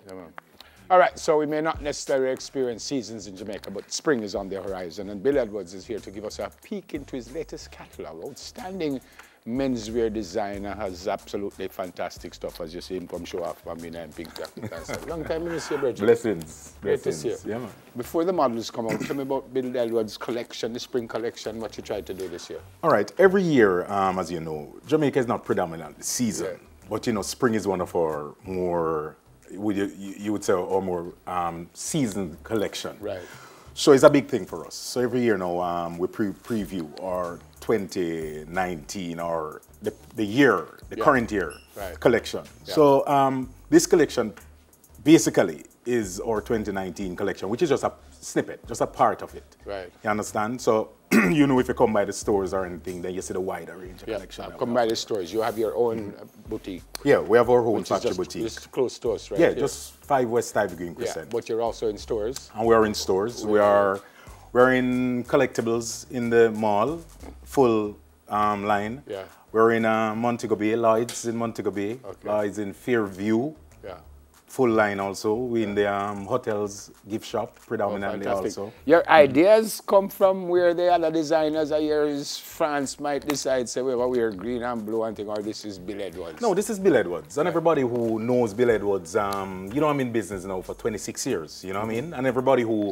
Yeah, man. All right, so we may not necessarily experience seasons in Jamaica, but spring is on the horizon, and Bill Edwards is here to give us a peek into his latest catalog. Outstanding menswear designer, has absolutely fantastic stuff, as you see him come show off Bambina and Pink Jacket. Long time in see you, Bridget. Blessings. Great to see you. Yeah, man. Before the models come out, tell me about Bill Edwards' collection, the spring collection, what you tried to do this year. All right, every year, as you know, Jamaica is not predominantly season, Yeah. but you know, spring is one of our more, you would say, our more seasoned collection. Right. So it's a big thing for us. So every year now, we preview our 2019 or the year, the current year collection. Yeah. So this collection basically is our 2019 collection, which is just a snippet, just a part of it. Right. You understand? So you know, if you come by the stores or anything, then you see the wider range of collection. Come by the stores. You have your own boutique. Yeah, we have our own factory boutique. Just close to us, right? Yeah, here. just 5 West Ivy Green Crescent. Yeah, but you're also in stores. And we are in stores. We're in collectibles in the mall, full line. Yeah. We're in Montego Bay, Lloyd's in Montego Bay, Lloyd's in Fairview. Yeah. Full line also. We in the hotels gift shop predominantly also. Your ideas come from where the other designers are here is France might decide, say, well, we're green and blue and thing, or this is Bill Edwards. No, this is Bill Edwards. And everybody who knows Bill Edwards, you know, I'm in business now for 26 years, you know what I mean? And everybody who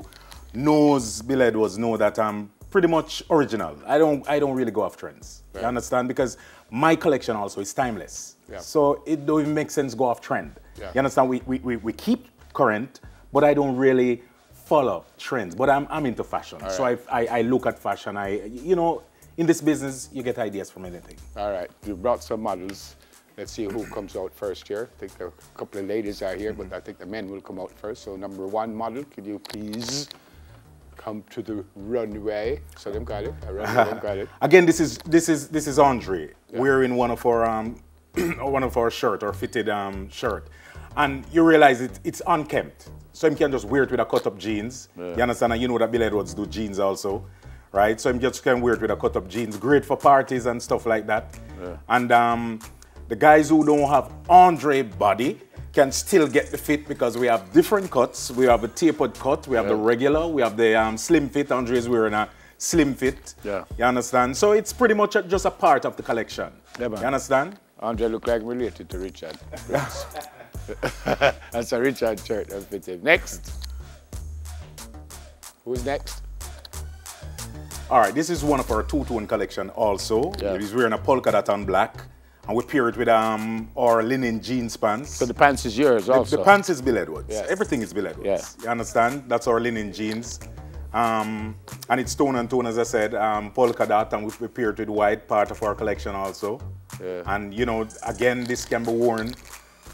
knows Bill Edwards know that I'm pretty much original. I don't really go off trends. Right. You understand? Because my collection also is timeless. Yeah. So it don't even make sense to go off trend. Yeah. You understand? We keep current, but I don't really follow trends. But I'm into fashion. Right. So I look at fashion. You know, in this business, you get ideas from anything. All right. You brought some models. Let's see who comes out first here. I think a couple of ladies are here, but I think the men will come out first. So number 1 model, could you please come to the runway? So them got it. Got it. Again, this is Andre. Yeah. We're in one of our shirt or fitted shirt, and you realize it's unkempt, so you can just wear it with a cut-up jeans. Yeah. You understand? And you know that Bill Edwards do jeans also, right? So you just can wear it with a cut-up jeans. Great for parties and stuff like that. Yeah. And the guys who don't have Andre body can still get the fit because we have different cuts. We have a tapered cut, we have the regular, we have the slim fit. Andre is wearing a slim fit. Yeah. You understand? So it's pretty much just a part of the collection. Yeah, you understand? Andre look like related to Richard. That's a Richard shirt that fits him. Next. Who's next? All right, this is one of our two-tone collection also. Yeah. He's wearing a polka dot on black. And we pair it with our linen jeans pants. So the pants is yours also? The pants is Bill Edwards. Yes. Everything is Bill Edwards. Yeah. You understand? That's our linen jeans. And it's tone and tone, as I said, polka dot, and we pair it with white, part of our collection also. Yeah. And, you know, again, this can be worn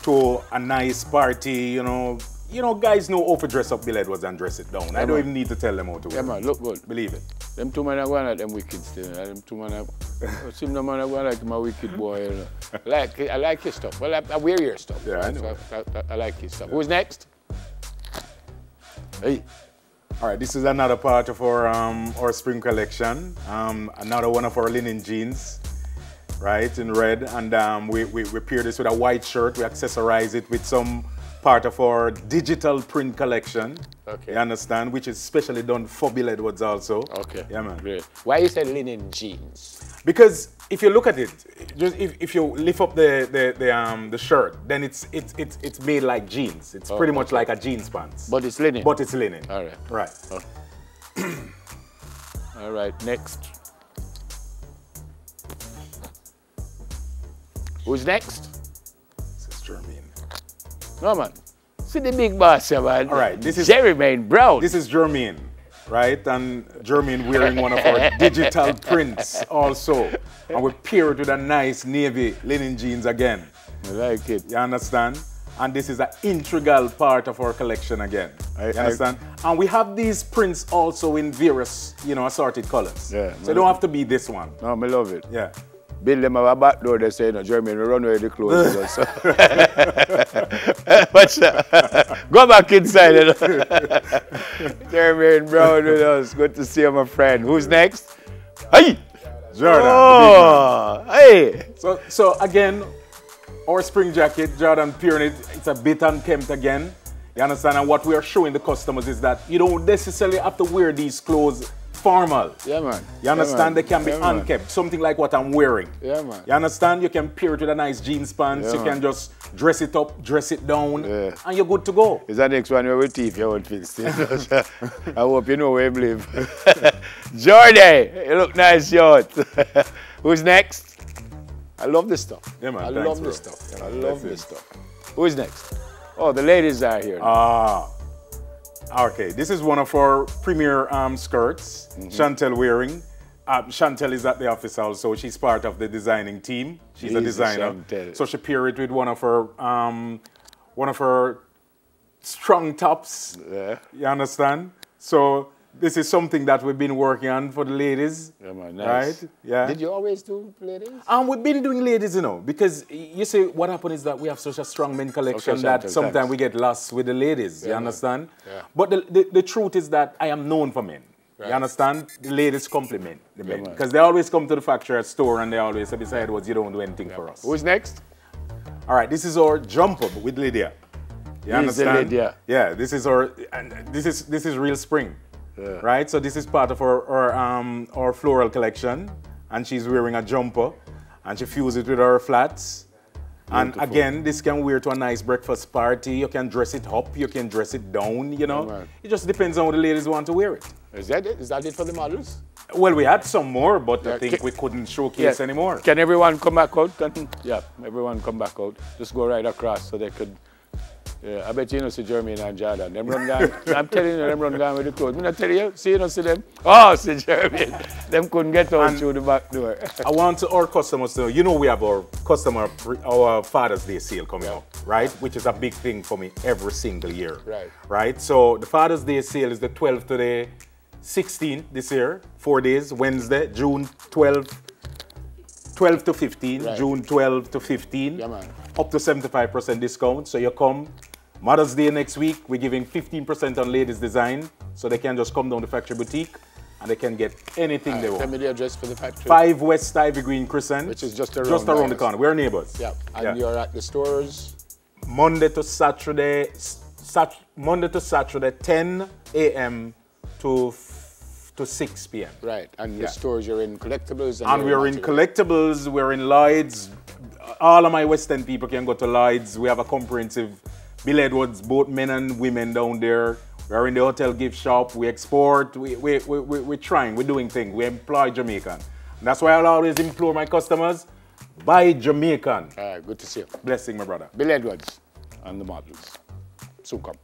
to a nice party, you know. You know, guys know how to dress up Bill Edwards and dress it down. I don't even need to tell them how to wear it. Yeah, man, look good. Believe it. Them two men are going at them wicked still. Them two men are... Some of them are going like my wicked boy. You know. I like his stuff. Well, I wear your stuff. Yeah, I know. So I like his stuff. Who's next? Hey. All right, this is another part of our spring collection. Another one of our linen jeans, right, in red. And we pair this with a white shirt. We accessorize it with some part of our digital print collection. Okay. You understand? Which is specially done for Bill Edwards also. Okay. Yeah, man. Great. Why you say linen jeans? Because if you look at it, just if you lift up the shirt, then it's made like jeans. It's pretty much like a jeans pants. But it's linen. But it's linen. All right. Right. Oh. All right. Next. Who's next? This is Jermaine. No, man. See the big boss here, man. All right. This is Jermaine Brown. This is Jermaine, right? And Jermaine wearing one of our digital prints also. And we pair it with a nice navy linen jeans again. I like it. You understand? And this is an integral part of our collection again. You understand? And we have these prints also in various, you know, assorted colors. Yeah. So it don't have to be this one. No, I love it. Yeah. Build them a back door, they say, no, Jermaine, we run away the clothes. Watch that. Go back inside. Jermaine Brown with us. Good to see you, my friend. Who's next? Hey! Jordan. Oh, hey! So again, our spring jacket, Jordan pure in it. It's a bit unkempt again. You understand? And what we are showing the customers is that you don't necessarily have to wear these clothes formal. Yeah, man. You understand? Yeah, man. They can be unkept. Something like what I'm wearing. Yeah, man. You understand? You can pair it with a nice jeans pants. Yeah, you can just dress it up, dress it down, yeah. and you're good to go. Is that next one where we teeth your own fixed? I hope you know where you live. Jordy, you look nice, short. Who's next? I love this stuff. Yeah, man. I Thanks, love bro. this stuff. I love this stuff. Who's next? Oh, the ladies are here. Okay. This is one of our premier skirts. Chantel wearing. Chantel is at the office also. She's part of the designing team. She's a designer. So she paired it with one of her strong tops. Yeah. You understand? So this is something that we've been working on for the ladies. Yeah, man, nice. Right? Yeah. Did you always do ladies? We've been doing ladies, you know, because you see what happened is that we have such a strong men collection Okay, that Chantel, sometimes thanks. we get lost with the ladies. Yeah, you man. understand? Yeah. But the truth is that I am known for men. Right. You understand? The ladies compliment the men man. because they always come to the factory store and they always say, besides what you don't do anything for us. Who's next? All right, this is our jumper with Lydia. You understand? Lydia. Yeah, this is our and this is real spring. Yeah. Right? So this is part of our floral collection, and she's wearing a jumper, and she fuses it with her flats. And again, this can wear to a nice breakfast party. You can dress it up, you can dress it down, you know. Yeah, it just depends on how the ladies want to wear it. Is that it? Is that it for the models? Well, we had some more, but Yeah, I think we couldn't showcase anymore. Can everyone come back out? Yeah, everyone come back out. Just go right across so they could. Yeah, I bet you know see Jeremy and Jordan. Them run down. I'm telling you, them run down with the clothes. Me not tell you. See you don't see them. Oh, see Jeremy. Them couldn't get out through the back door. I want our customers to know, you know we have our Father's Day sale coming up, right? Which is a big thing for me every single year. Right. Right? So the Father's Day sale is the 12th to the 16th this year, 4 days, Wednesday, June 12 to 15, Right. June 12 to 15, Yeah, man. up to 75% discount. So you come, Mother's Day next week, we're giving 15% on ladies design, so they can just come down to Factory Boutique and they can get anything they Tell want. me the address for the factory. 5 West Ivy Green Crescent. Which is just around the corner. We're neighbors. Yeah, and you're at the stores. Monday to Saturday, 10 a.m. to 6 p.m. Right, and the stores you're in collectibles. And we're in collectibles, we're in Lloyd's. All of my West End people can go to Lloyd's. We have a comprehensive Bill Edwards, both men and women down there. We're in the hotel gift shop. We export. We're trying. We're doing things. We employ Jamaican. And that's why I'll always implore my customers, buy Jamaican. All right, good to see you. Blessing, my brother. Bill Edwards and the models. Soon come.